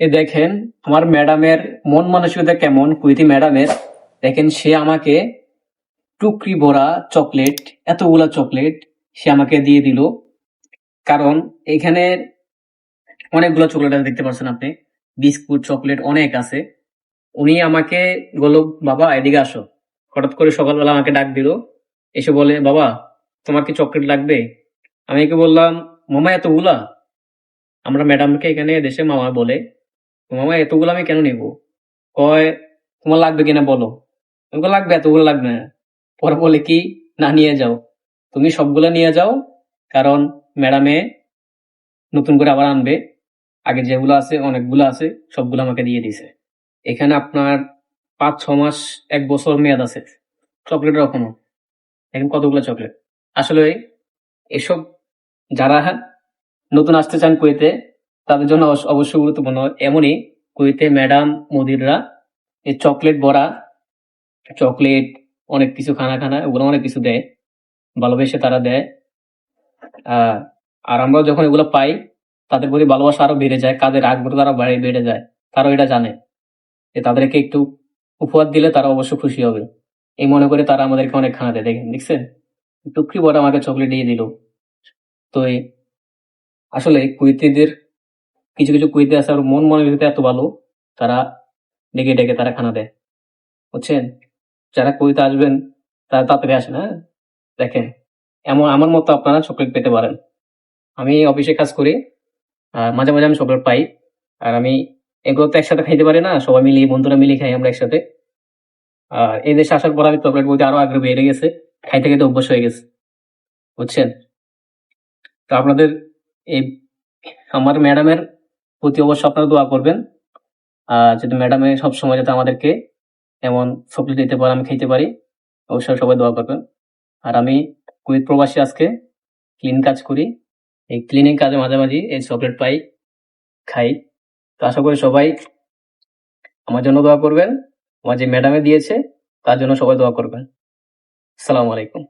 দেখেন আমার ম্যাডামের মন মানসিকতা কেমন, কুইতি ম্যাডামের। দেখেন সে আমাকে টুকরি ভরা চকলেট, এতগুলা চকলেট সে আমাকে দিয়ে দিল। কারণ এখানে অনেকগুলো চকলেট আছে, দেখতে পাচ্ছেন আপনি, বিস্কুট চকলেট অনেক আছে। উনি আমাকে বলল, বাবা এদিকে আসো। হঠাৎ করে সকালবেলা আমাকে ডাক দিল, এসে বলে, বাবা তোমার কি চকলেট লাগবে? আমি কি বললাম, মামা এতগুলা? আমরা ম্যাডামকে এখানে দেশে মামা বলে, তো মামা এতগুলো আমি কেন নিব? কয়, তোমার লাগবে কিনা বলো। আমি বললাম, লাগবে, এতগুলো লাগবে না। পরে বলে কি, না নিয়ে যাও, তুমি সবগুলা নিয়ে যাও। কারণ ম্যাডামে নতুন করে আবার আনবে, আগে যেগুলো আছে অনেকগুলো আছে, সবগুলো আমাকে দিয়ে দিছে। এখানে আপনার 5-6 মাস, 1 বছর মেয়াদ আছে চকলেটের এখনো। এখন কতগুলো চকলেট আসলে এসব, যারা নতুন আসতে চান কুয়েতে, তাদের জন্য অবশ্যই গুরুত্বপূর্ণ। এমনই কুয়েতে ম্যাডাম মুদিররা এই চকলেট ভরা চকলেট, অনেক কিছু খানা খানা, ওগুলো অনেক কিছু দেয়, ভালোবেসে তারা দেয়। আহ আর আমরা যখন এগুলো পাই, তাদের প্রতি ভালোবাসা আরো বেড়ে যায়, কাজের আগ্রহ তারা বেড়ে যায়। তারাও এটা জানে যে তাদেরকে একটু উপহার দিলে তারা অবশ্য খুশি হবে, এই মনে করে তারা আমাদেরকে অনেক খানা দেয়। দেখেন, দেখছেন, টুকরি বড় আমাকে চকলেট দিয়ে দিল। তো আসলে কুইতিদের কিছু কিছু কুইতে আছে আর মন মানসিকতা এত ভালো, তারা ডেকে ডেকে তারা খানা দেয়, বুঝছেন। যারা কুইতে আসবেন তারা তাড়াতাড়ি আসেন, হ্যাঁ। দেখেন, এমন আমার মতো আপনারা চকলেট পেতে পারেন। আমি অফিসে কাজ করি, আর মাঝে মাঝে আমি চকলেট পাই। আর আমি এগুলো তো একসাথে খাইতে পারি না, সবাই মিলে বন্ধুরা মিলে খাই আমরা একসাথে। আর এই দেশে আসার পর আমি চকলেট বলতে আরো আগ্রহ বেড়ে গেছে, খাইতে খাইতে অভ্যাস হয়ে গেছে, বুঝছেন। তো আপনাদের এই আমার ম্যাডামের প্রতি অবশ্য আপনারা দোয়া করবেন, যদি ম্যাডামে সবসময় যাতে আমাদেরকে এমন চকলেট দিতে পারে, আমি খাইতে পারি। অবশ্যই সবাই দোয়া করবেন। আর আমি কুয়েত প্রবাসী, আজকে ক্লিন কাজ করি। এই ক্লিনিং কাজে মাঝে মাঝে এই চকলেট পাই, খাই। তো আশা করি সবাই আমার জন্য দোয়া করবেন, আমার যে ম্যাডামে দিয়েছে তার জন্য সবাই দোয়া করবেন। আসসালামু আলাইকুম।